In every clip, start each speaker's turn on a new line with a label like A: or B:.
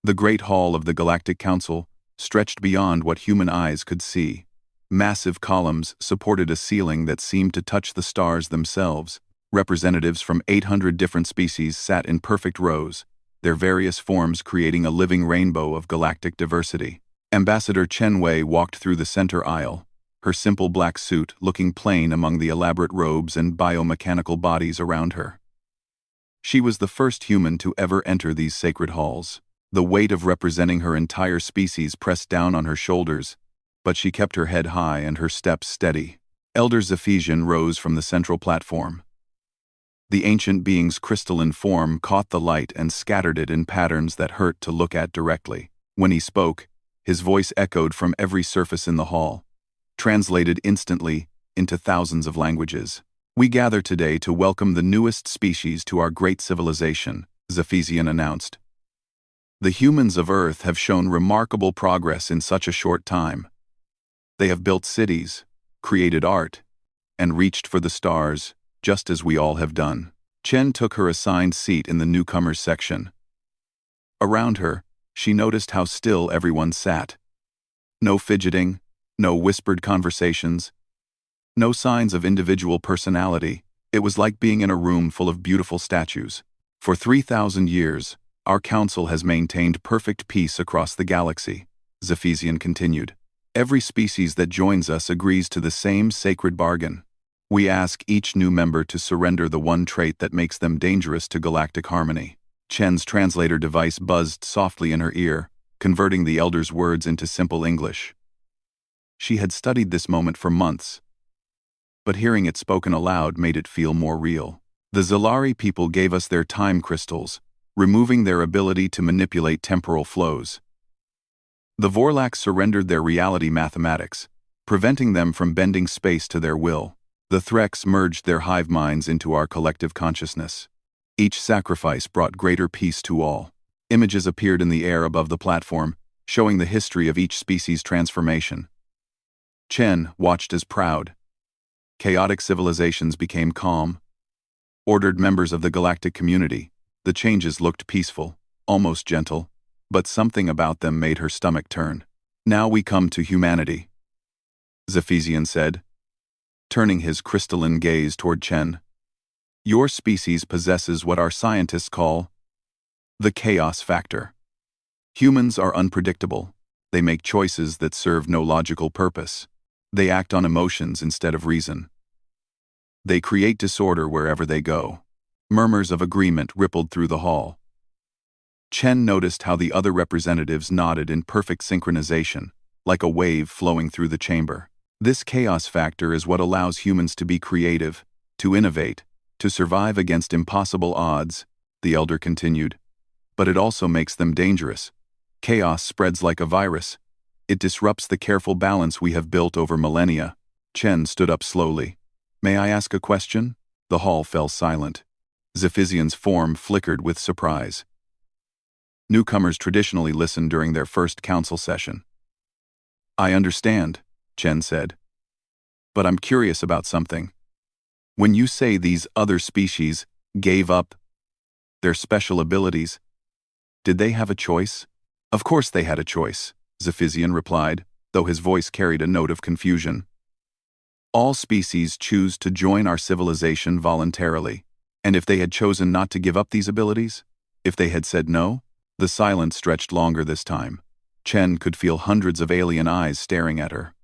A: The Great Hall of the Galactic Council stretched beyond what human eyes could see. Massive columns supported a ceiling that seemed to touch the stars themselves. Representatives from 800 different species sat in perfect rows, their various forms creating a living rainbow of galactic diversity. Ambassador Chen Wei walked through the center aisle, her simple black suit looking plain among the elaborate robes and biomechanical bodies around her. She was the first human to ever enter these sacred halls. The weight of representing her entire species pressed down on her shoulders, but she kept her head high and her steps steady. Elder Zephesian rose from the central platform. The ancient being's crystalline form caught the light and scattered it in patterns that hurt to look at directly. When he spoke, his voice echoed from every surface in the hall, translated instantly into thousands of languages. "We gather today to welcome the newest species to our great civilization," Zephesian announced. "The humans of Earth have shown remarkable progress in such a short time. They have built cities, created art, and reached for the stars, just as we all have done." Chen took her assigned seat in the newcomers section. Around her, she noticed how still everyone sat. No fidgeting, no whispered conversations, no signs of individual personality. It was like being in a room full of beautiful statues. "For 3,000 years, our council has maintained perfect peace across the galaxy," Zephesian continued. "Every species that joins us agrees to the same sacred bargain. We ask each new member to surrender the one trait that makes them dangerous to galactic harmony." Chen's translator device buzzed softly in her ear, converting the elder's words into simple English. She had studied this moment for months, but hearing it spoken aloud made it feel more real. "The Zalari people gave us their time crystals, removing their ability to manipulate temporal flows. The Vorlax surrendered their reality mathematics, preventing them from bending space to their will. The Threx merged their hive minds into our collective consciousness. Each sacrifice brought greater peace to all." Images appeared in the air above the platform, showing the history of each species' transformation. Chen watched as proud. Chaotic civilizations became calm. Ordered members of the galactic community, the changes looked peaceful, almost gentle, but something about them made her stomach turn. "Now we come to humanity," Zephesian said, turning his crystalline gaze toward Chen. "Your species possesses what our scientists call the chaos factor. Humans are unpredictable. They make choices that serve no logical purpose. They act on emotions instead of reason. They create disorder wherever they go." Murmurs of agreement rippled through the hall. Chen noticed how the other representatives nodded in perfect synchronization, like a wave flowing through the chamber. "This chaos factor is what allows humans to be creative, to innovate, to survive against impossible odds," the elder continued. "But it also makes them dangerous. Chaos spreads like a virus. It disrupts the careful balance we have built over millennia." Chen stood up slowly. "May I ask a question?" The hall fell silent. Zephesian's form flickered with surprise. Newcomers traditionally listen during their first council session. "I understand," Chen said. "But I'm curious about something. When you say these other species gave up their special abilities, did they have a choice?" "Of course they had a choice," Zephesian replied, though his voice carried a note of confusion. "All species choose to join our civilization voluntarily. And if they had chosen not to give up these abilities? If they had said no?" The silence stretched longer this time. Chen could feel hundreds of alien eyes staring at her.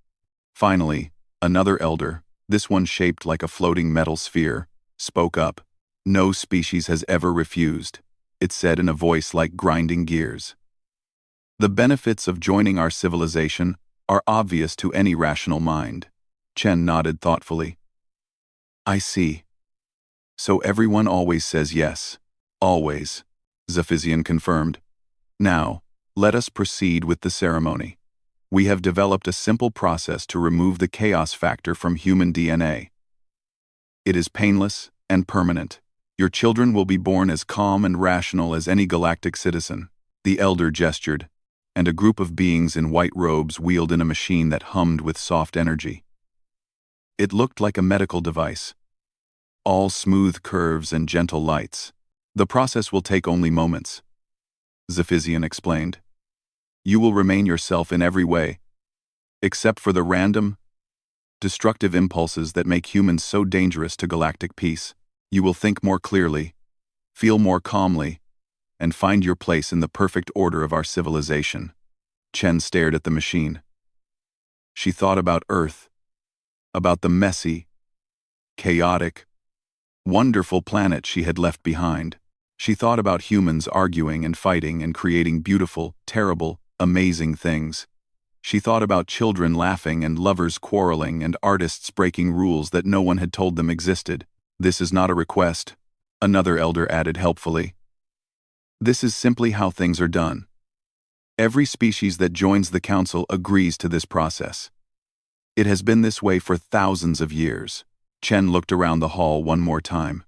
A: Finally, another elder, this one shaped like a floating metal sphere, spoke up. "No species has ever refused," it said in a voice like grinding gears. "The benefits of joining our civilization are obvious to any rational mind." Chen nodded thoughtfully. "I see. So everyone always says yes." "Always," Zephesian confirmed. "Now, let us proceed with the ceremony. We have developed a simple process to remove the chaos factor from human DNA. It is painless and permanent. Your children will be born as calm and rational as any galactic citizen." The elder gestured, and a group of beings in white robes wheeled in a machine that hummed with soft energy. It looked like a medical device, all smooth curves and gentle lights. "The process will take only moments." Zephysian explained. You will remain yourself in every way, except for the random, destructive impulses that make humans so dangerous to galactic peace. You will think more clearly, feel more calmly, and find your place in the perfect order of our civilization. Chen stared at the machine. She thought about Earth, about the messy, chaotic, wonderful planet she had left behind. She thought about humans arguing and fighting and creating beautiful, terrible, amazing things. She thought about children laughing and lovers quarreling and artists breaking rules that no one had told them existed. This is not a request, another elder added helpfully. This is simply how things are done. Every species that joins the council agrees to this process. It has been this way for thousands of years. Chen looked around the hall one more time.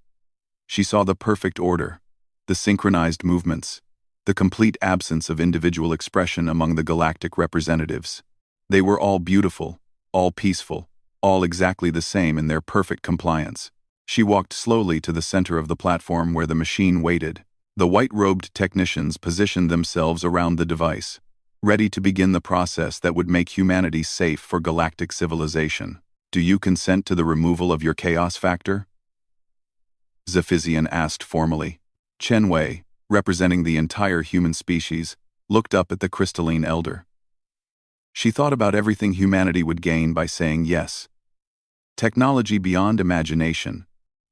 A: She saw the perfect order, the synchronized movements, the complete absence of individual expression among the galactic representatives. They were all beautiful, all peaceful, all exactly the same in their perfect compliance. She walked slowly to the center of the platform where the machine waited. The white-robed technicians positioned themselves around the device, ready to begin the process that would make humanity safe for galactic civilization. Do you consent to the removal of your chaos factor? Zephysian asked formally. Chen Wei, representing the entire human species, looked up at the crystalline elder. She thought about everything humanity would gain by saying yes. Technology beyond imagination,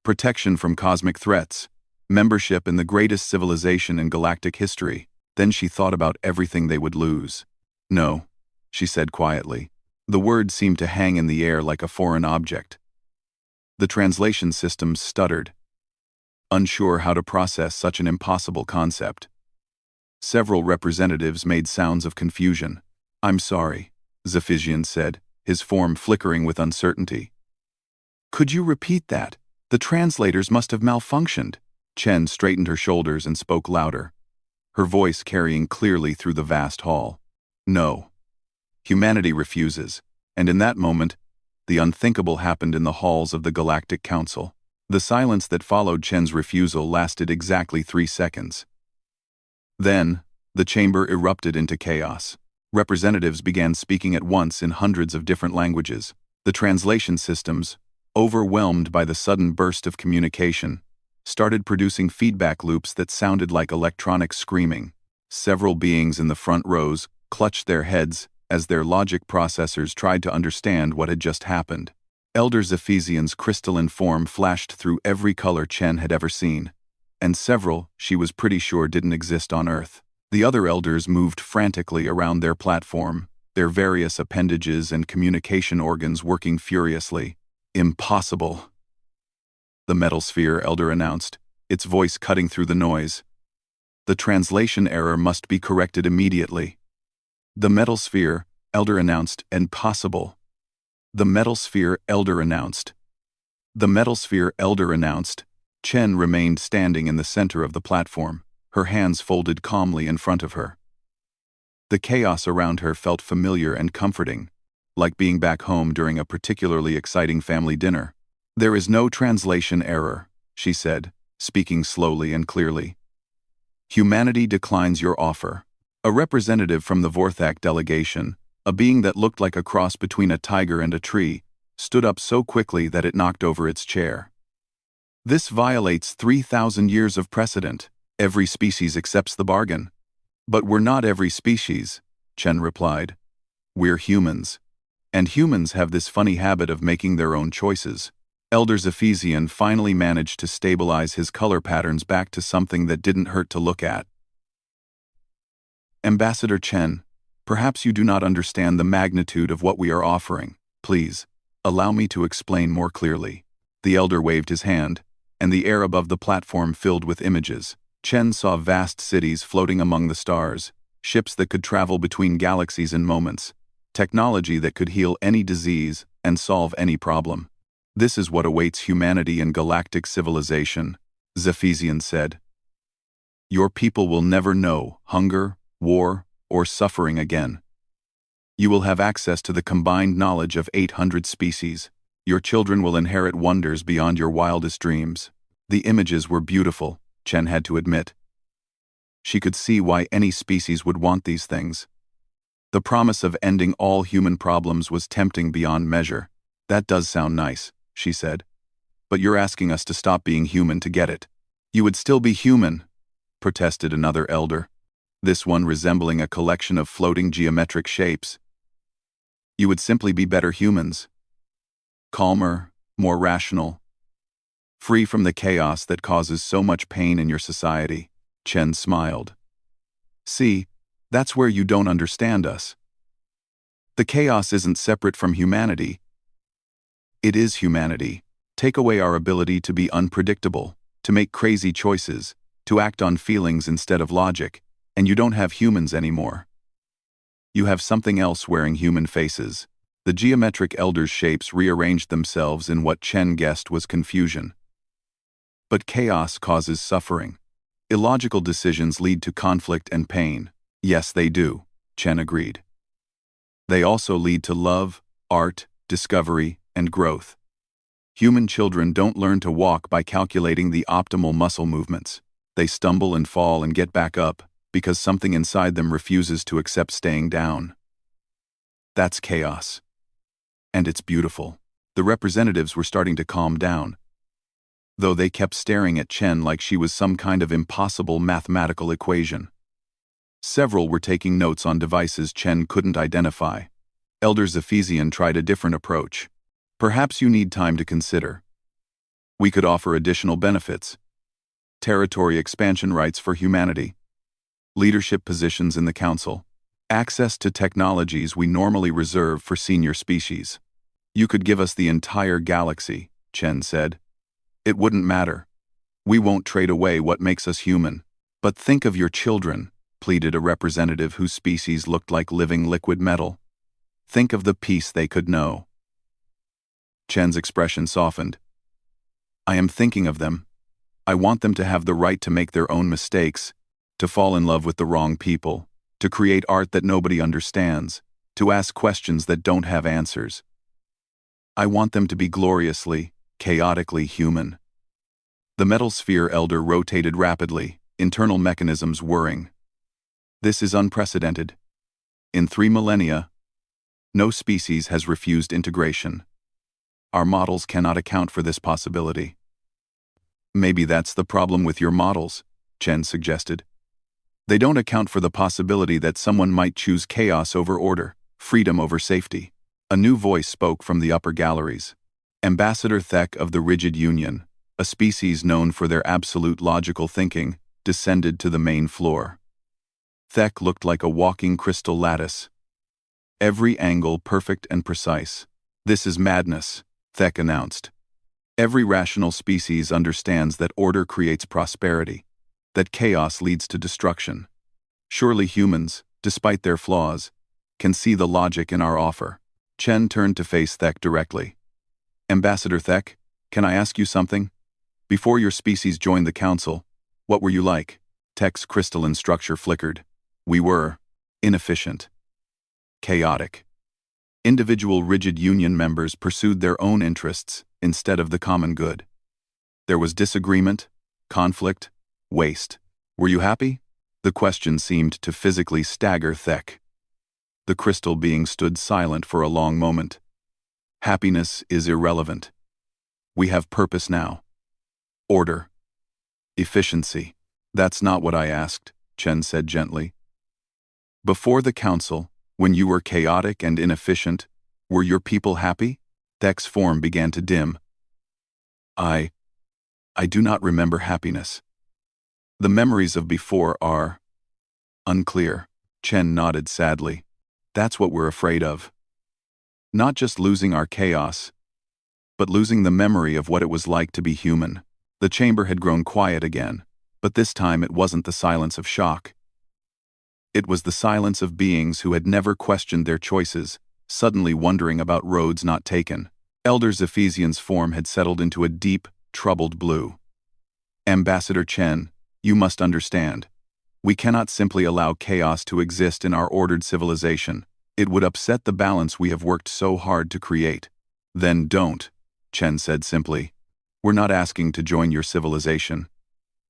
A: protection from cosmic threats, membership in the greatest civilization in galactic history. Then she thought about everything they would lose. No, she said quietly. The word seemed to hang in the air like a foreign object. The translation systems stuttered, unsure how to process such an impossible concept. Several representatives made sounds of confusion. I'm sorry, Zephysian said, his form flickering with uncertainty. Could you repeat that? The translators must have malfunctioned. Chen straightened her shoulders and spoke louder, her voice carrying clearly through the vast hall. No. Humanity refuses, and in that moment, the unthinkable happened in the halls of the Galactic Council. The silence that followed Chen's refusal lasted exactly 3 seconds. Then, the chamber erupted into chaos. Representatives began speaking at once in hundreds of different languages. The translation systems, overwhelmed by the sudden burst of communication, started producing feedback loops that sounded like electronic screaming. Several beings in the front rows clutched their heads as their logic processors tried to understand what had just happened. Elder Zephysian's crystalline form flashed through every color Chen had ever seen, and several she was pretty sure didn't exist on Earth. The other elders moved frantically around their platform, their various appendages and communication organs working furiously. Impossible. The metal sphere elder announced, its voice cutting through the noise. The translation error must be corrected immediately. The metal sphere elder announced, impossible. The metal sphere elder announced. The metal sphere elder announced. Chen remained standing in the center of the platform, her hands folded calmly in front of her. The chaos around her felt familiar and comforting, like being back home during a particularly exciting family dinner. There is no translation error, she said, speaking slowly and clearly. Humanity declines your offer. A representative from the Vorthak delegation, a being that looked like a cross between a tiger and a tree, stood up so quickly that it knocked over its chair. This violates 3,000 years of precedent. Every species accepts the bargain. But we're not every species, Chen replied. We're humans. And humans have this funny habit of making their own choices. Elder Zephysian finally managed to stabilize his color patterns back to something that didn't hurt to look at. Ambassador Chen, perhaps you do not understand the magnitude of what we are offering. Please, allow me to explain more clearly. The elder waved his hand, and the air above the platform filled with images. Chen saw vast cities floating among the stars, ships that could travel between galaxies in moments, technology that could heal any disease and solve any problem. This is what awaits humanity in galactic civilization, Zephysian said. Your people will never know hunger, war, or suffering again. You will have access to the combined knowledge of 800 species. Your children will inherit wonders beyond your wildest dreams. The images were beautiful, Chen had to admit. She could see why any species would want these things. The promise of ending all human problems was tempting beyond measure. That does sound nice, she said. But you're asking us to stop being human to get it. You would still be human, protested another elder, this one resembling a collection of floating geometric shapes. You would simply be better humans. Calmer, more rational. Free from the chaos that causes so much pain in your society. Chen smiled. See, that's where you don't understand us. The chaos isn't separate from humanity. It is humanity. Take away our ability to be unpredictable, to make crazy choices, to act on feelings instead of logic, and you don't have humans anymore. You have something else wearing human faces. The geometric elder's shapes rearranged themselves in what Chen guessed was confusion. But chaos causes suffering. Illogical decisions lead to conflict and pain. Yes, they do, Chen agreed. They also lead to love, art, discovery, and growth. Human children don't learn to walk by calculating the optimal muscle movements. They stumble and fall and get back up because something inside them refuses to accept staying down. That's chaos. And it's beautiful. The representatives were starting to calm down, though they kept staring at Chen like she was some kind of impossible mathematical equation. Several were taking notes on devices Chen couldn't identify. Elder Zephesian tried a different approach. Perhaps you need time to consider. We could offer additional benefits. Territory expansion rights for humanity. Leadership positions in the council. Access to technologies we normally reserve for senior species. You could give us the entire galaxy, Chen said. It wouldn't matter. We won't trade away what makes us human. But think of your children, pleaded a representative whose species looked like living liquid metal. Think of the peace they could know. Chen's expression softened. I am thinking of them. I want them to have the right to make their own mistakes, to fall in love with the wrong people, to create art that nobody understands, to ask questions that don't have answers. I want them to be gloriously, chaotically human. The metal sphere elder rotated rapidly, internal mechanisms whirring. This is unprecedented. In 3 millennia, no species has refused integration. Our models cannot account for this possibility. Maybe that's the problem with your models, Chen suggested. They don't account for the possibility that someone might choose chaos over order, freedom over safety. A new voice spoke from the upper galleries. Ambassador Thek of the Rigid Union, a species known for their absolute logical thinking, descended to the main floor. Thek looked like a walking crystal lattice. Every angle perfect and precise. This is madness, Thek announced. Every rational species understands that order creates prosperity, that chaos leads to destruction. Surely humans, despite their flaws, can see the logic in our offer. Chen turned to face Thek directly. Ambassador Thek, can I ask you something? Before your species joined the council, what were you like? Thek's crystalline structure flickered. We were inefficient, chaotic. Individual rigid union members pursued their own interests instead of the common good. There was disagreement, conflict, waste. Were you happy? The question seemed to physically stagger Thek. The crystal being stood silent for a long moment. Happiness is irrelevant. We have purpose now. Order. Efficiency. That's not what I asked, Chen said gently. Before the council, when you were chaotic and inefficient, were your people happy? Thek's form began to dim. I do not remember happiness. The memories of before are unclear. Chen nodded sadly. That's what we're afraid of. Not just losing our chaos, but losing the memory of what it was like to be human. The chamber had grown quiet again, but this time it wasn't the silence of shock. It was the silence of beings who had never questioned their choices, suddenly wondering about roads not taken. Elder Zephesian's form had settled into a deep, troubled blue. Ambassador Chen, you must understand. We cannot simply allow chaos to exist in our ordered civilization. It would upset the balance we have worked so hard to create. Then don't, Chen said simply. We're not asking to join your civilization.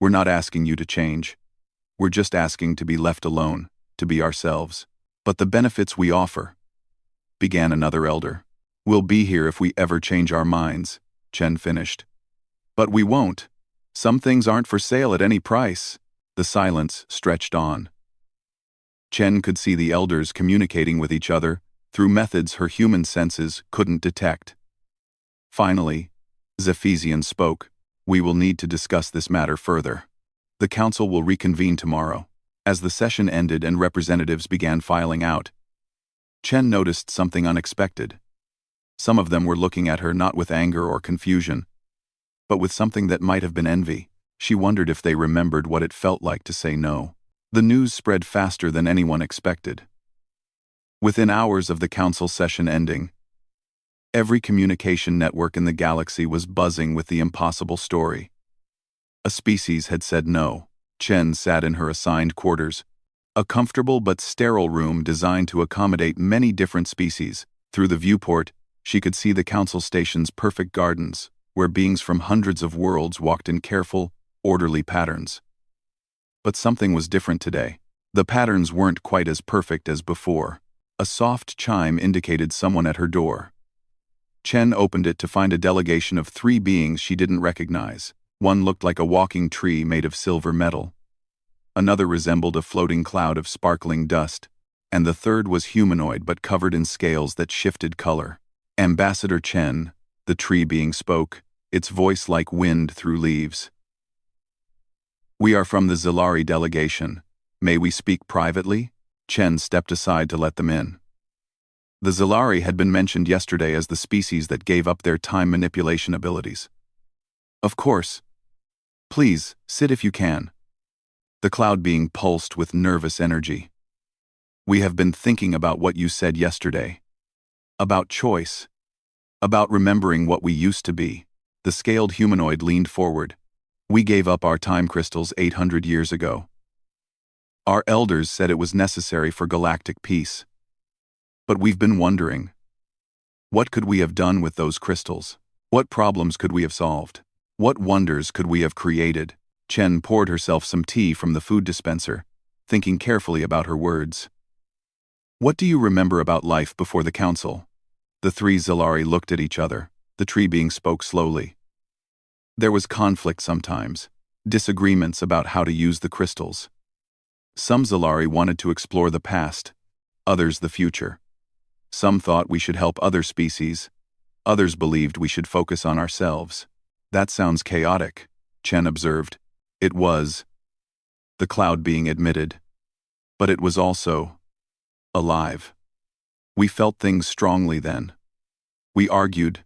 A: We're not asking you to change. We're just asking to be left alone, to be ourselves. But the benefits we offer, began another elder. We'll be here if we ever change our minds, Chen finished. But we won't. Some things aren't for sale at any price. The silence stretched on. Chen could see the elders communicating with each other through methods her human senses couldn't detect. Finally, Zephysian spoke. We will need to discuss this matter further. The council will reconvene tomorrow. As the session ended and representatives began filing out, Chen noticed something unexpected. Some of them were looking at her not with anger or confusion, but with something that might have been envy. She wondered if they remembered what it felt like to say no. The news spread faster than anyone expected. Within hours of the council session ending, every communication network in the galaxy was buzzing with the impossible story. A species had said no. Chen sat in her assigned quarters, a comfortable but sterile room designed to accommodate many different species. Through the viewport, she could see the council station's perfect gardens, where beings from hundreds of worlds walked in careful, orderly patterns. But something was different today. The patterns weren't quite as perfect as before. A soft chime indicated someone at her door. Chen opened it to find a delegation of 3 beings she didn't recognize. One looked like a walking tree made of silver metal. Another resembled a floating cloud of sparkling dust, and the third was humanoid but covered in scales that shifted color. Ambassador Chen, the tree being spoke, its voice like wind through leaves. We are from the Zilari delegation. May we speak privately? Chen stepped aside to let them in. The Zilari had been mentioned yesterday as the species that gave up their time manipulation abilities. Of course. Please, sit if you can. The cloud being pulsed with nervous energy. We have been thinking about what you said yesterday. About choice. About remembering what we used to be. The scaled humanoid leaned forward. We gave up our time crystals 800 years ago. Our elders said it was necessary for galactic peace. But we've been wondering, what could we have done with those crystals? What problems could we have solved? What wonders could we have created? Chen poured herself some tea from the food dispenser, thinking carefully about her words. What do you remember about life before the council? The 3 Zilari looked at each other, the tree being spoke slowly. There was conflict sometimes, disagreements about how to use the crystals. Some Zilari wanted to explore the past, others the future. Some thought we should help other species, others believed we should focus on ourselves. That sounds chaotic, Chen observed. It was. The cloud being admitted. But it was also alive. We felt things strongly then. We argued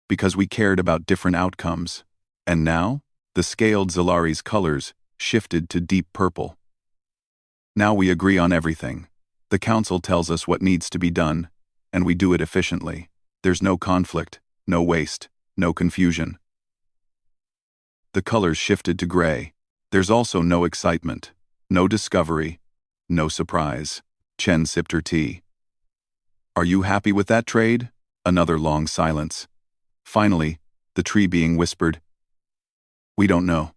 A: because we cared about different outcomes. And now, the scaled Zilari's colors shifted to deep purple. Now we agree on everything. The council tells us what needs to be done, and we do it efficiently. There's no conflict, no waste, no confusion. The colors shifted to gray. There's also no excitement, no discovery, no surprise. Chen sipped her tea. Are you happy with that trade? Another long silence. Finally, the tree being whispered. We don't know.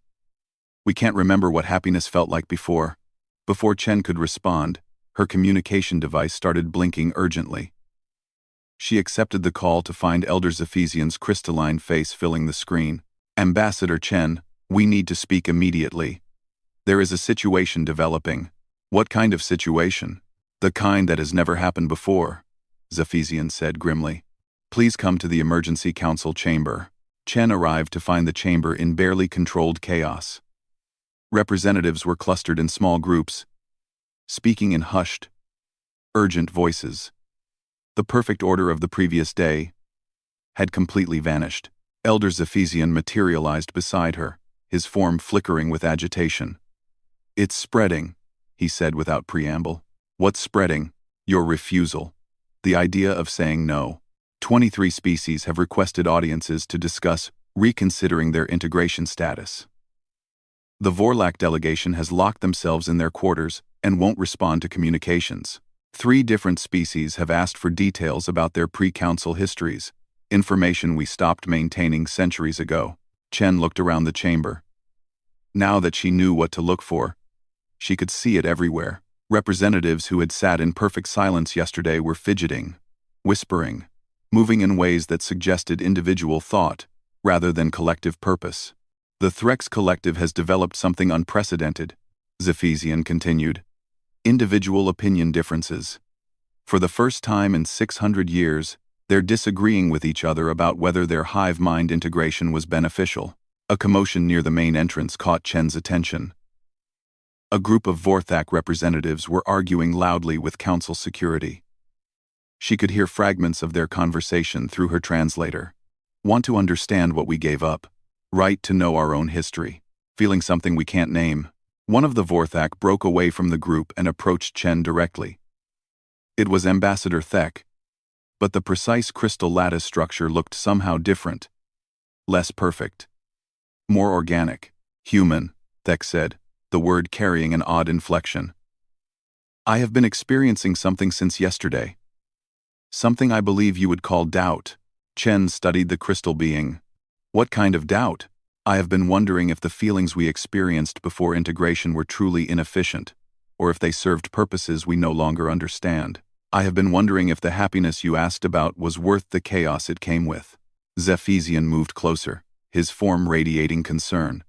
A: We can't remember what happiness felt like before. Before Chen could respond, her communication device started blinking urgently. She accepted the call to find Elder Zephysian's crystalline face filling the screen. Ambassador Chen, we need to speak immediately. There is a situation developing. What kind of situation? The kind that has never happened before, Zephysian said grimly. Please come to the emergency council chamber. Chen arrived to find the chamber in barely controlled chaos. Representatives were clustered in small groups, speaking in hushed, urgent voices. The perfect order of the previous day had completely vanished. Elder Zephysian materialized beside her, his form flickering with agitation. It's spreading, he said without preamble. What's spreading? Your refusal. The idea of saying no. 23 species have requested audiences to discuss reconsidering their integration status. The Vorlak delegation has locked themselves in their quarters and won't respond to communications. 3 different species have asked for details about their pre-council histories, information we stopped maintaining centuries ago. Chen looked around the chamber. Now that she knew what to look for, She could see it everywhere. Representatives who had sat in perfect silence yesterday were fidgeting, whispering, moving in ways that suggested individual thought rather than collective purpose. The Threx Collective has developed something unprecedented, Zephesian continued. Individual opinion differences. For the first time in 600 years, they're disagreeing with each other about whether their hive mind integration was beneficial. A commotion near the main entrance caught Chen's attention. A group of Vorthak representatives were arguing loudly with council security. She could hear fragments of their conversation through her translator. Want to understand what we gave up. Right to know our own history. Feeling something we can't name. One of the Vorthak broke away from the group and approached Chen directly. It was Ambassador Thek, but the precise crystal lattice structure looked somehow different. Less perfect. More organic. Human, Thek said, the word carrying an odd inflection. I have been experiencing something since yesterday. Something I believe you would call doubt. Chen studied the crystal being. What kind of doubt? I have been wondering if the feelings we experienced before integration were truly inefficient, or if they served purposes we no longer understand. I have been wondering if the happiness you asked about was worth the chaos it came with. Zephesian moved closer, his form radiating concern.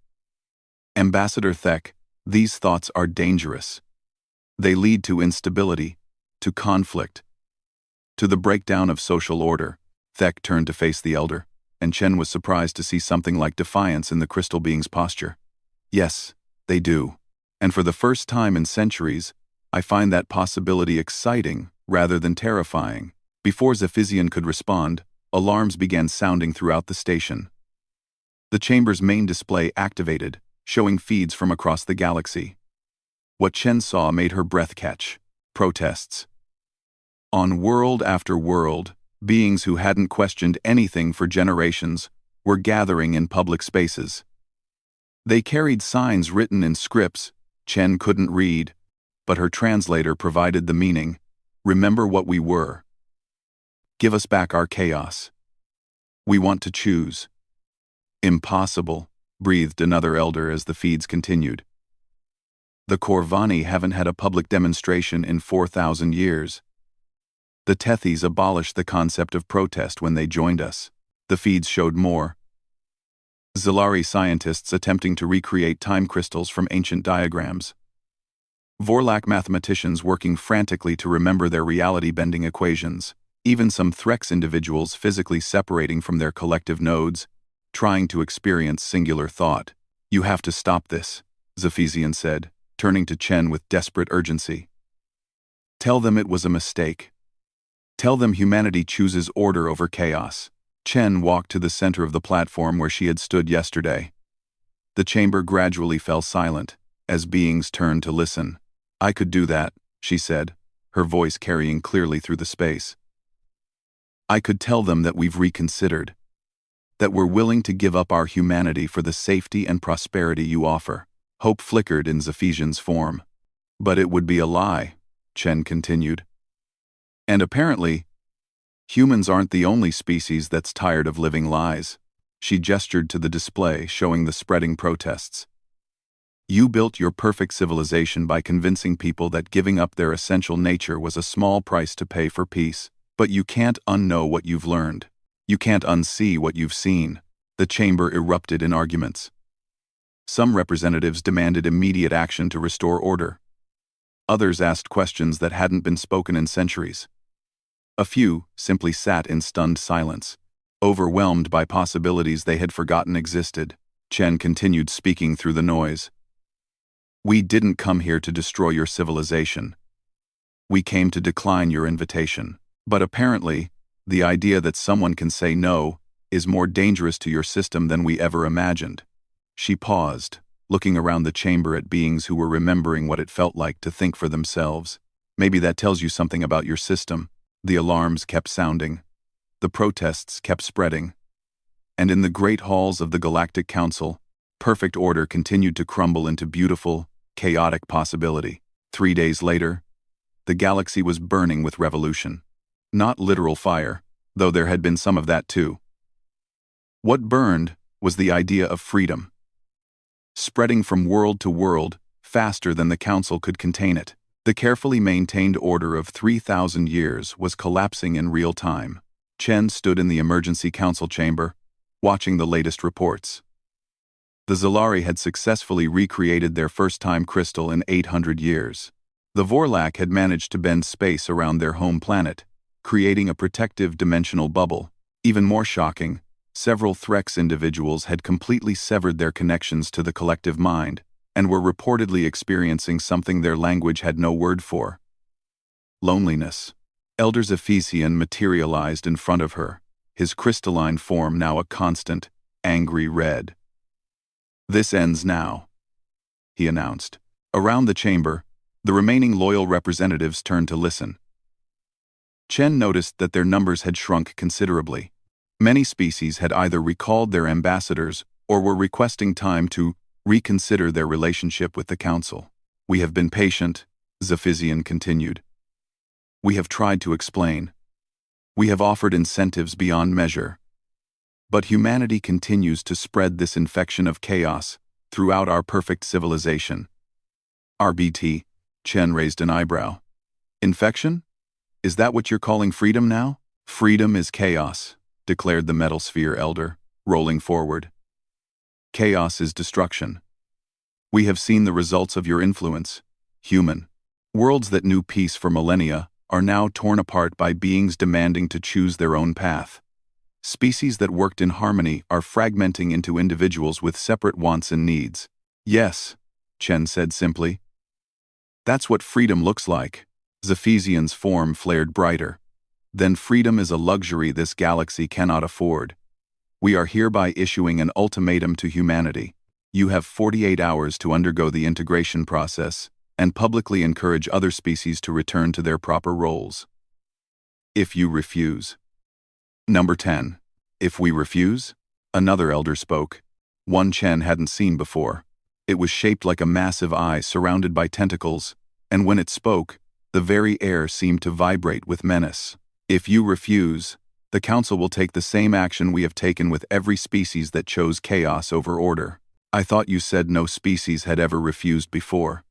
A: Ambassador Thek, these thoughts are dangerous. They lead to instability, to conflict, to the breakdown of social order. Thek turned to face the elder, and Chen was surprised to see something like defiance in the crystal being's posture. Yes, they do. And for the first time in centuries, I find that possibility exciting rather than terrifying. Before Zephesian could respond, alarms began sounding throughout the station. The chamber's main display activated, showing feeds from across the galaxy. What Chen saw made her breath catch. Protests. On world after world, beings who hadn't questioned anything for generations were gathering in public spaces. They carried signs written in scripts Chen couldn't read, but her translator provided the meaning. Remember what we were. Give us back our chaos. We want to choose. Impossible, breathed another elder as the feeds continued. The Corvani haven't had a public demonstration in 4,000 years. The Tethys abolished the concept of protest when they joined us. The feeds showed more. Zilari scientists attempting to recreate time crystals from ancient diagrams. Vorlak mathematicians working frantically to remember their reality-bending equations. Even some Threx individuals physically separating from their collective nodes, trying to experience singular thought. You have to stop this, Zephesian said, turning to Chen with desperate urgency. Tell them it was a mistake. Tell them humanity chooses order over chaos. Chen walked to the center of the platform where she had stood yesterday. The chamber gradually fell silent, as beings turned to listen. I could do that, she said, her voice carrying clearly through the space. I could tell them that we've reconsidered. That we're willing to give up our humanity for the safety and prosperity you offer. Hope flickered in Zephesian's form. But it would be a lie, Chen continued. And apparently, humans aren't the only species that's tired of living lies. She gestured to the display showing the spreading protests. You built your perfect civilization by convincing people that giving up their essential nature was a small price to pay for peace. But you can't unknow what you've learned. You can't unsee what you've seen. The chamber erupted in arguments. Some representatives demanded immediate action to restore order. Others asked questions that hadn't been spoken in centuries. A few simply sat in stunned silence, overwhelmed by possibilities they had forgotten existed. Chen continued speaking through the noise. We didn't come here to destroy your civilization. We came to decline your invitation. But apparently, the idea that someone can say no is more dangerous to your system than we ever imagined. She paused, looking around the chamber at beings who were remembering what it felt like to think for themselves. Maybe that tells you something about your system. The alarms kept sounding. The protests kept spreading. And in the great halls of the Galactic Council, perfect order continued to crumble into beautiful, chaotic possibility. 3 days later, the galaxy was burning with revolution. Not literal fire, though there had been some of that too. What burned was the idea of freedom. Spreading from world to world, faster than the council could contain it. The carefully maintained order of 3,000 years was collapsing in real time. Chen stood in the emergency council chamber, watching the latest reports. The Zalari had successfully recreated their first-time crystal in 800 years. The Vorlak had managed to bend space around their home planet, creating a protective dimensional bubble. Even more shocking, several Threx individuals had completely severed their connections to the collective mind, and were reportedly experiencing something their language had no word for. Loneliness. Elder Zephesian materialized in front of her, his crystalline form now a constant, angry red. "This ends now," he announced. Around the chamber, the remaining loyal representatives turned to listen. Chen noticed that their numbers had shrunk considerably. Many species had either recalled their ambassadors or were requesting time to reconsider their relationship with the council. "We have been patient," Zephesian continued. "We have tried to explain. We have offered incentives beyond measure. But humanity continues to spread this infection of chaos throughout our perfect civilization." "RBT," Chen raised an eyebrow. "Infection? Is that what you're calling freedom now?" "Freedom is chaos," declared the Metal Sphere Elder, rolling forward. "Chaos is destruction. We have seen the results of your influence, human. Worlds that knew peace for millennia are now torn apart by beings demanding to choose their own path. Species that worked in harmony are fragmenting into individuals with separate wants and needs." "Yes," Chen said simply. "That's what freedom looks like." Zephesian's form flared brighter. "Then freedom is a luxury this galaxy cannot afford. We are hereby issuing an ultimatum to humanity. You have 48 hours to undergo the integration process and publicly encourage other species to return to their proper roles. If you refuse." Number 10. "If we refuse?" Another elder spoke. One Chen hadn't seen before. It was shaped like a massive eye surrounded by tentacles, and when it spoke, the very air seemed to vibrate with menace. "If you refuse, the Council will take the same action we have taken with every species that chose chaos over order." "I thought you said no species had ever refused before,"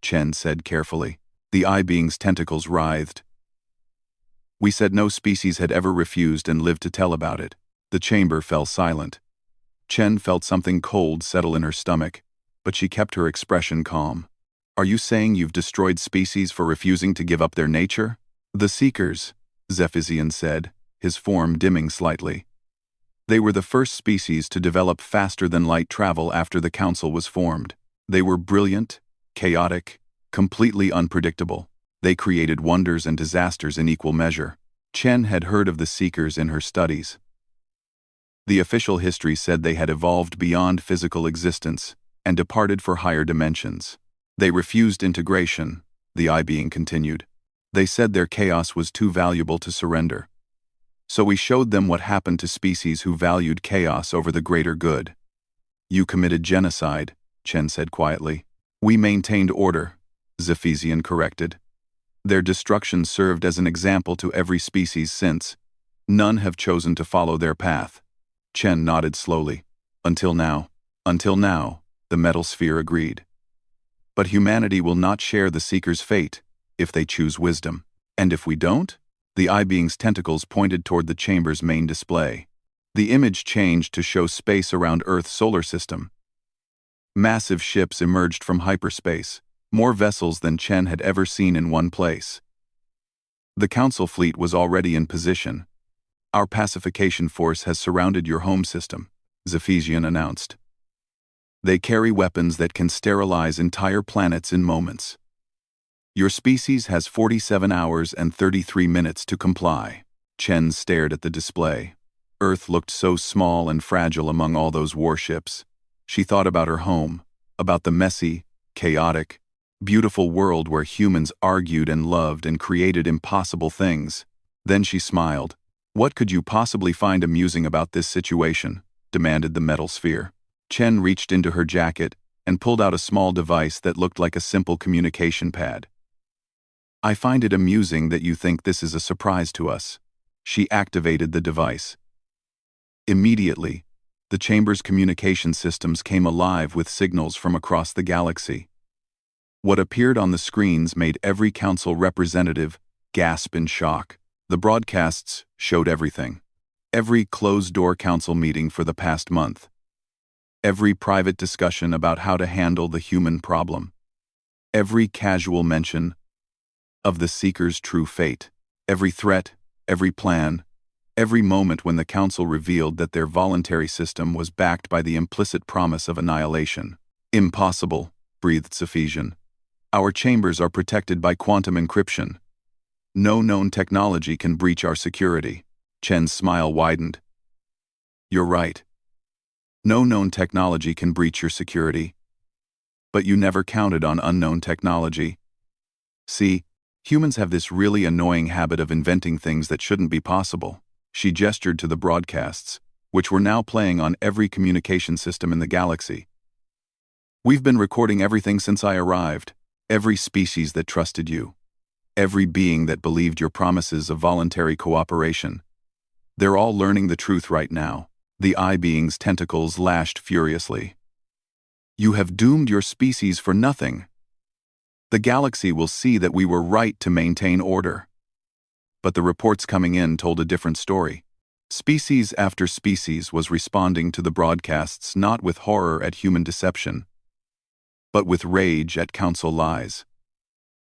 A: Chen said carefully. The eye being's tentacles writhed. "We said no species had ever refused and lived to tell about it." The chamber fell silent. Chen felt something cold settle in her stomach, but she kept her expression calm. "Are you saying you've destroyed species for refusing to give up their nature?" "The Seekers," Zephesian said, his form dimming slightly. "They were the first species to develop faster-than-light travel after the Council was formed. They were brilliant, chaotic, completely unpredictable. They created wonders and disasters in equal measure." Chen had heard of the Seekers in her studies. The official history said they had evolved beyond physical existence and departed for higher dimensions. "They refused integration," the eye being continued. "They said their chaos was too valuable to surrender. So we showed them what happened to species who valued chaos over the greater good." "You committed genocide," Chen said quietly. "We maintained order," Zephesian corrected. "Their destruction served as an example to every species since. None have chosen to follow their path." Chen nodded slowly. "Until now." "Until now," the Metal Sphere agreed. "But humanity will not share the Seeker's fate if they choose wisdom. And if we don't?" The eye being's tentacles pointed toward the chamber's main display. The image changed to show space around Earth's solar system. Massive ships emerged from hyperspace, more vessels than Chen had ever seen in one place. "The Council fleet was already in position. Our pacification force has surrounded your home system," Zephesian announced. "They carry weapons that can sterilize entire planets in moments. Your species has 47 hours and 33 minutes to comply." Chen stared at the display. Earth looked so small and fragile among all those warships. She thought about her home, about the messy, chaotic, beautiful world where humans argued and loved and created impossible things. Then she smiled. "What could you possibly find amusing about this situation?" demanded the Metal Sphere. Chen reached into her jacket and pulled out a small device that looked like a simple communication pad. "I find it amusing that you think this is a surprise to us." She activated the device. Immediately, the chamber's communication systems came alive with signals from across the galaxy. What appeared on the screens made every council representative gasp in shock. The broadcasts showed everything. Every closed-door council meeting for the past month. Every private discussion about how to handle the human problem. Every casual mention of the Seeker's true fate. Every threat, every plan, every moment when the council revealed that their voluntary system was backed by the implicit promise of annihilation. Impossible, breathed Sufisian. Our chambers are protected by quantum encryption. No known technology can breach our security. Chen's smile widened. You're right. No known technology can breach your security. But you never counted on unknown technology. See, humans have this really annoying habit of inventing things that shouldn't be possible. She gestured to the broadcasts, which were now playing on every communication system in the galaxy. We've been recording everything since I arrived. Every species that trusted you. Every being that believed your promises of voluntary cooperation. They're all learning the truth right now. The I-being's tentacles lashed furiously. You have doomed your species for nothing. The galaxy will see that we were right to maintain order. But the reports coming in told a different story. Species after species was responding to the broadcasts not with horror at human deception, but with rage at council lies.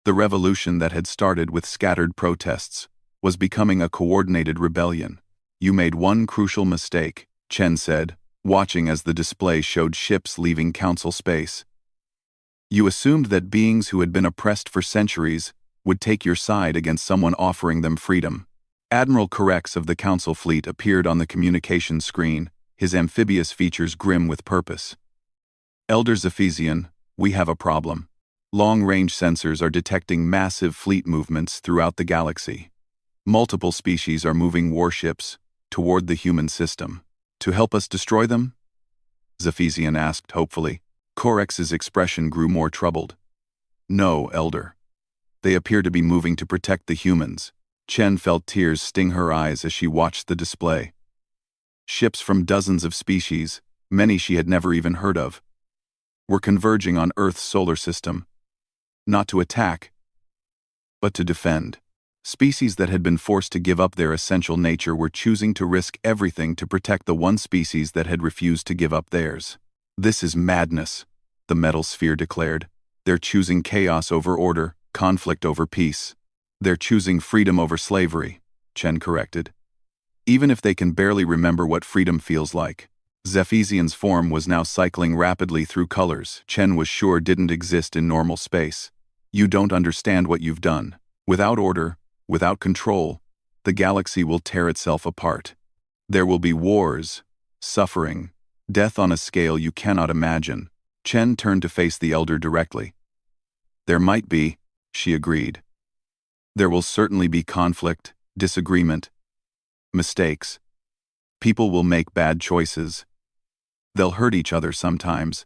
A: The revolution that had started with scattered protests was becoming a coordinated rebellion. You made one crucial mistake, Chen said, watching as the display showed ships leaving council space. You assumed that beings who had been oppressed for centuries would take your side against someone offering them freedom. Admiral Correx of the council fleet appeared on the communication screen, his amphibious features grim with purpose. Elder Zephesian, we have a problem. Long-range sensors are detecting massive fleet movements throughout the galaxy. Multiple species are moving warships toward the human system. To help us destroy them? Zephesian asked hopefully. Corex's expression grew more troubled. No, Elder. They appear to be moving to protect the humans. Chen felt tears sting her eyes as she watched the display. Ships from dozens of species, many she had never even heard of, were converging on Earth's solar system. Not to attack, but to defend. Species that had been forced to give up their essential nature were choosing to risk everything to protect the one species that had refused to give up theirs. This is madness, the metal sphere declared. They're choosing chaos over order, conflict over peace. They're choosing freedom over slavery, Chen corrected. Even if they can barely remember what freedom feels like. Zephesian's form was now cycling rapidly through colors Chen was sure didn't exist in normal space. You don't understand what you've done. Without order, without control, the galaxy will tear itself apart. There will be wars, suffering, death on a scale you cannot imagine. Chen turned to face the elder directly. There might be, she agreed. There will certainly be conflict, disagreement, mistakes. People will make bad choices. They'll hurt each other sometimes.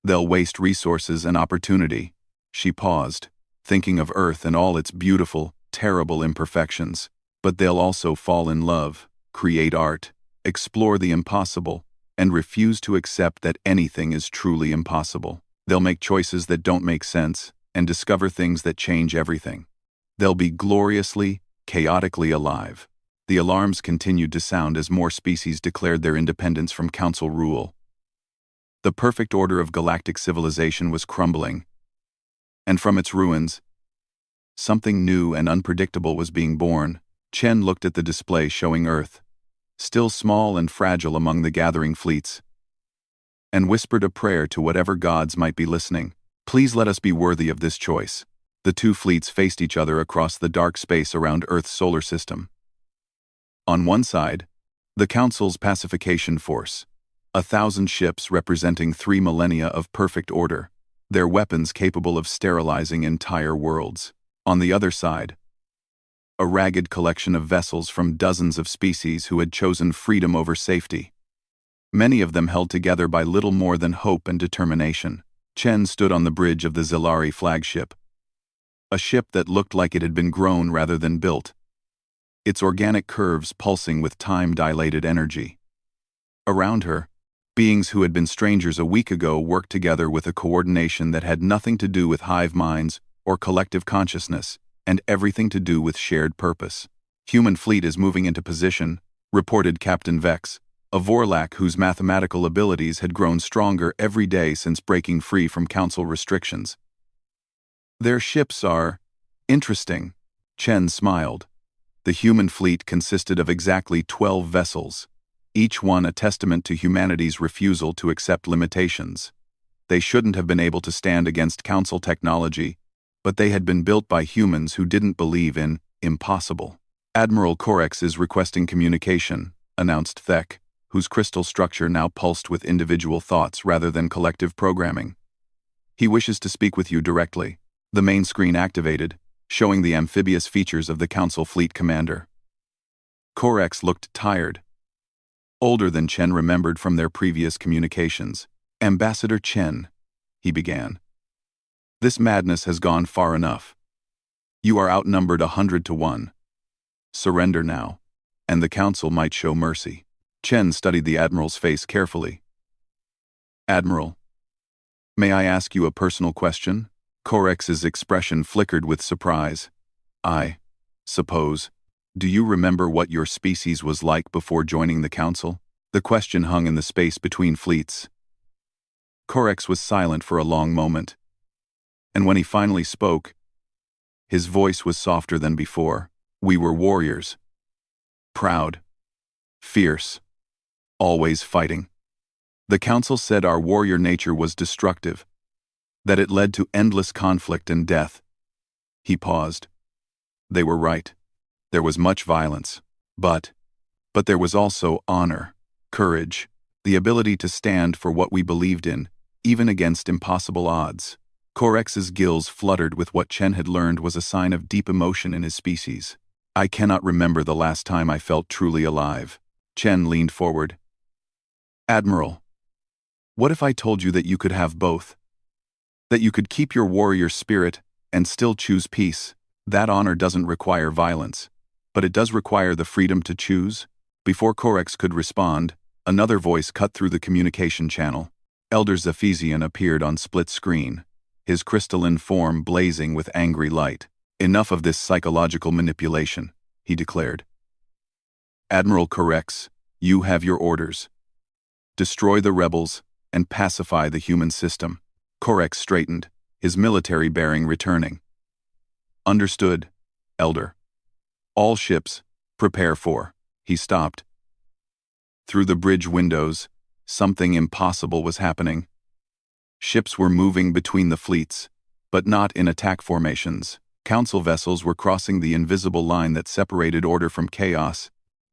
A: They'll waste resources and opportunity. She paused, thinking of Earth and all its beautiful, terrible imperfections. But they'll also fall in love, create art, explore the impossible, and refuse to accept that anything is truly impossible. They'll make choices that don't make sense, and discover things that change everything. They'll be gloriously, chaotically alive. The alarms continued to sound as more species declared their independence from council rule. The perfect order of galactic civilization was crumbling, and from its ruins, something new and unpredictable was being born. Chen looked at the display showing Earth, still small and fragile among the gathering fleets, and whispered a prayer to whatever gods might be listening. Please let us be worthy of this choice. The two fleets faced each other across the dark space around Earth's solar system. On one side, the Council's pacification force, 1,000 ships representing 3 millennia of perfect order, their weapons capable of sterilizing entire worlds. On the other side, a ragged collection of vessels from dozens of species who had chosen freedom over safety. Many of them held together by little more than hope and determination. Chen stood on the bridge of the Zilari flagship, a ship that looked like it had been grown rather than built, its organic curves pulsing with time-dilated energy. Around her, Beings who had been strangers a week ago worked together with a coordination that had nothing to do with hive minds or collective consciousness, and everything to do with shared purpose. Human fleet is moving into position, reported Captain Vex, a Vorlak whose mathematical abilities had grown stronger every day since breaking free from Council restrictions. Their ships are interesting, Chen smiled. The human fleet consisted of exactly 12 vessels, each one a testament to humanity's refusal to accept limitations. They shouldn't have been able to stand against Council technology, but they had been built by humans who didn't believe in impossible. Admiral Corex is requesting communication, announced Thek, whose crystal structure now pulsed with individual thoughts rather than collective programming. He wishes to speak with you directly. The main screen activated, showing the amphibious features of the Council fleet commander. Corex looked tired, older than Chen remembered from their previous communications. Ambassador Chen, he began. This madness has gone far enough. You are outnumbered 100 to 1. Surrender now, and the Council might show mercy. Chen studied the Admiral's face carefully. Admiral, may I ask you a personal question? Corex's expression flickered with surprise. I suppose. Do you remember what your species was like before joining the Council? The question hung in the space between fleets. Corex was silent for a long moment, and when he finally spoke, his voice was softer than before. We were warriors. Proud. Fierce. Always fighting. The Council said our warrior nature was destructive, that it led to endless conflict and death. He paused. They were right. There was much violence. But there was also honor, courage, the ability to stand for what we believed in, even against impossible odds. Corex's gills fluttered with what Chen had learned was a sign of deep emotion in his species. I cannot remember the last time I felt truly alive. Chen leaned forward. Admiral, what if I told you that you could have both? That you could keep your warrior spirit and still choose peace? That honor doesn't require violence, but it does require the freedom to choose. Before Corex could respond, another voice cut through the communication channel. Elder Zephysian appeared on split screen, his crystalline form blazing with angry light. Enough of this psychological manipulation, he declared. Admiral Corex, you have your orders. Destroy the rebels and pacify the human system. Corex straightened, his military bearing returning. Understood, Elder. All ships, prepare for. He stopped. Through the bridge windows, something impossible was happening. Ships were moving between the fleets, but not in attack formations. Council vessels were crossing the invisible line that separated order from chaos,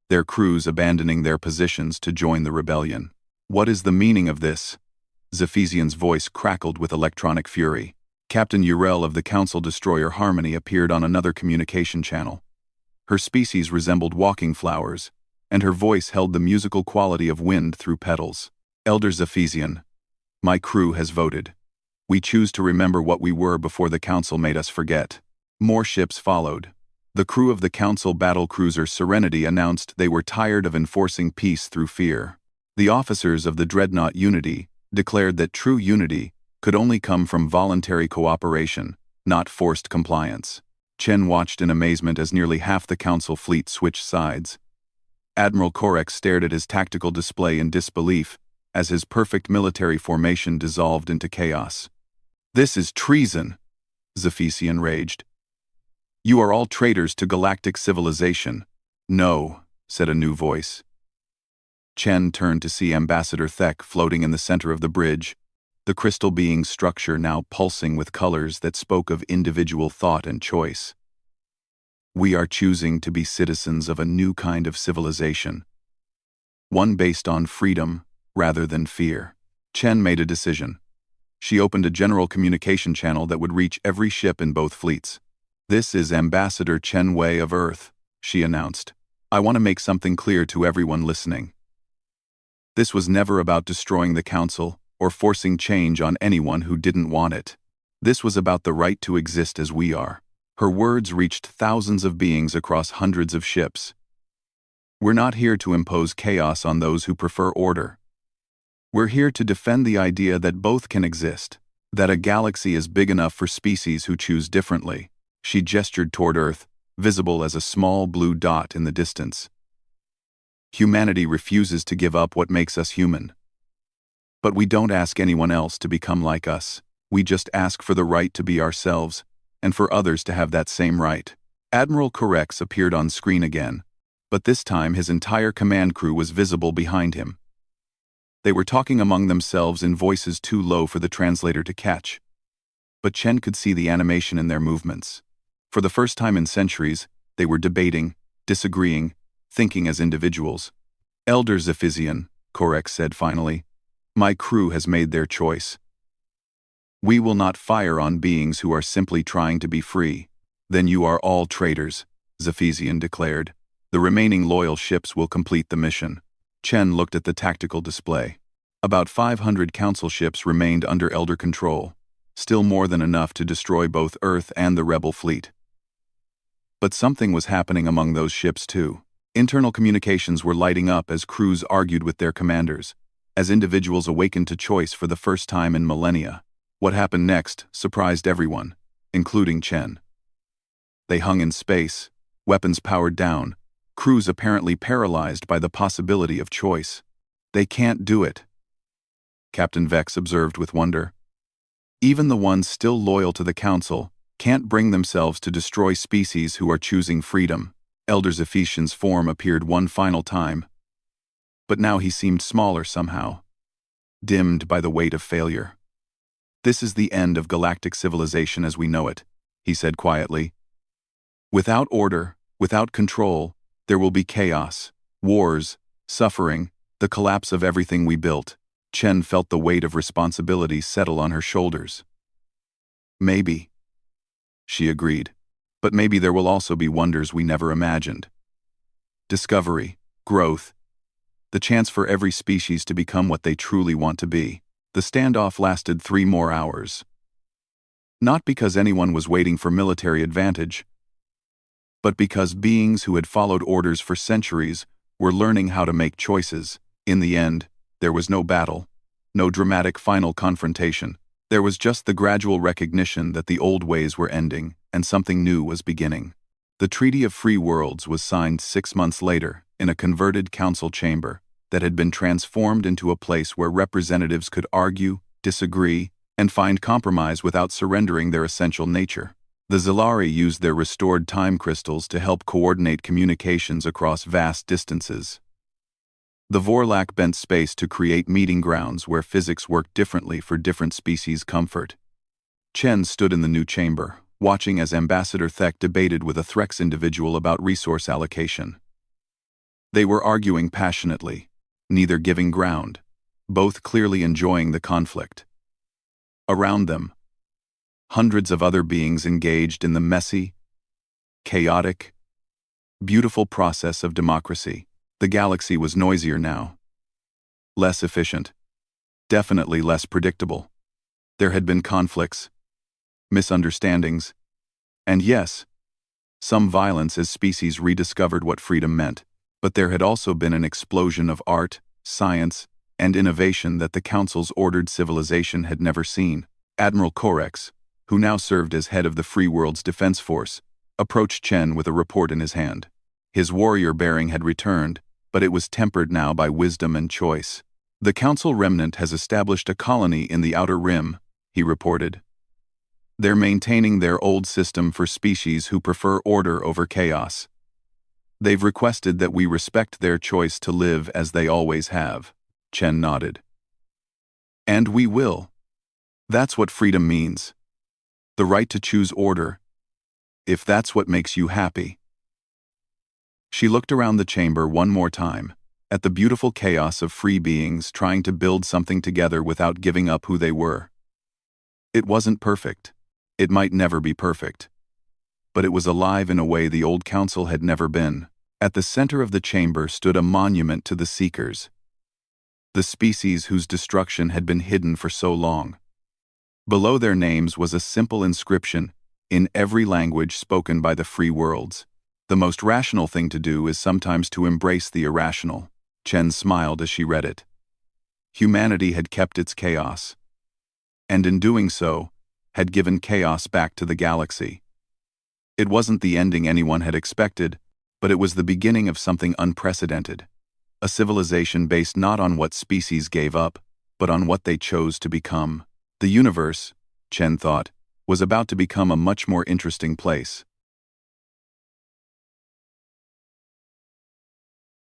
A: their crews abandoning their positions to join the rebellion. What is the meaning of this? Zephysian's voice crackled with electronic fury. Captain Urel of the Council destroyer Harmony appeared on another communication channel. Her species resembled walking flowers, and her voice held the musical quality of wind through petals. Elder Zephysian, my crew has voted. We choose to remember what we were before the Council made us forget. More ships followed. The crew of the Council battlecruiser Serenity announced they were tired of enforcing peace through fear. The officers of the dreadnought Unity declared that true unity could only come from voluntary cooperation, not forced compliance. Chen watched in amazement as nearly half the Council fleet switched sides. Admiral Corex stared at his tactical display in disbelief as his perfect military formation dissolved into chaos. This is treason, Zephysian raged. You are all traitors to galactic civilization. No, said a new voice. Chen turned to see Ambassador Thek floating in the center of the bridge, the crystal being's structure now pulsing with colors that spoke of individual thought and choice. We are choosing to be citizens of a new kind of civilization, one based on freedom rather than fear. Chen made a decision. She opened a general communication channel that would reach every ship in both fleets. This is Ambassador Chen Wei of Earth, she announced. I want to make something clear to everyone listening. This was never about destroying the Council or forcing change on anyone who didn't want it. This was about the right to exist as we are. Her words reached thousands of beings across hundreds of ships. We're not here to impose chaos on those who prefer order. We're here to defend the idea that both can exist, that a galaxy is big enough for species who choose differently. She gestured toward Earth, visible as a small blue dot in the distance. Humanity refuses to give up what makes us human. But we don't ask anyone else to become like us. We just ask for the right to be ourselves, and for others to have that same right. Admiral Korex appeared on screen again, but this time his entire command crew was visible behind him. They were talking among themselves in voices too low for the translator to catch. But Chen could see the animation in their movements. For the first time in centuries, they were debating, disagreeing, thinking as individuals. Elder Zephysian, Korex said finally, my crew has made their choice. We will not fire on beings who are simply trying to be free. Then you are all traitors, Zephysian declared. The remaining loyal ships will complete the mission. Chen looked at the tactical display. About 500 council ships remained under Elder control, still more than enough to destroy both Earth and the rebel fleet. But something was happening among those ships too. Internal communications were lighting up as crews argued with their commanders, as individuals awakened to choice for the first time in millennia. What happened next surprised everyone, including Chen. They hung in space, weapons powered down, crews apparently paralyzed by the possibility of choice. They can't do it, Captain Vex observed with wonder. Even the ones still loyal to the Council can't bring themselves to destroy species who are choosing freedom. Elder Zephysian's form appeared one final time, but now he seemed smaller somehow, dimmed by the weight of failure. This is the end of galactic civilization as we know it, he said quietly. Without order, without control, there will be chaos, wars, suffering, the collapse of everything we built. Chen felt the weight of responsibility settle on her shoulders. Maybe, she agreed, but maybe there will also be wonders we never imagined. Discovery, growth, the chance for every species to become what they truly want to be. The standoff lasted 3 more hours. Not because anyone was waiting for military advantage, but because beings who had followed orders for centuries were learning how to make choices. In the end, there was no battle, no dramatic final confrontation. There was just the gradual recognition that the old ways were ending and something new was beginning. The Treaty of Free Worlds was signed 6 months later in a converted council chamber that had been transformed into a place where representatives could argue, disagree, and find compromise without surrendering their essential nature. The Zilari used their restored time crystals to help coordinate communications across vast distances. The Vorlak bent space to create meeting grounds where physics worked differently for different species' comfort. Chen stood in the new chamber, watching as Ambassador Thek debated with a Threx individual about resource allocation. They were arguing passionately, neither giving ground, both clearly enjoying the conflict. Around them, hundreds of other beings engaged in the messy, chaotic, beautiful process of democracy. The galaxy was noisier now, less efficient, definitely less predictable. There had been conflicts, misunderstandings, and yes, some violence as species rediscovered what freedom meant. But there had also been an explosion of art, science, and innovation that the Council's ordered civilization had never seen. Admiral Korex, who now served as head of the Free World's defense force, approached Chen with a report in his hand. His warrior bearing had returned, but it was tempered now by wisdom and choice. The Council remnant has established a colony in the Outer Rim, he reported. They're maintaining their old system for species who prefer order over chaos. They've requested that we respect their choice to live as they always have. Chen nodded. And we will. That's what freedom means. The right to choose order, if that's what makes you happy. She looked around the chamber one more time, at the beautiful chaos of free beings trying to build something together without giving up who they were. It wasn't perfect. It might never be perfect. But it was alive in a way the old council had never been. At the center of the chamber stood a monument to the Seekers, the species whose destruction had been hidden for so long. Below their names was a simple inscription, in every language spoken by the free worlds. The most rational thing to do is sometimes to embrace the irrational. Chen smiled as she read it. Humanity had kept its chaos, and in doing so, had given chaos back to the galaxy. It wasn't the ending anyone had expected, but it was the beginning of something unprecedented. A civilization based not on what species gave up, but on what they chose to become. The universe, Chen thought, was about to become a much more interesting place.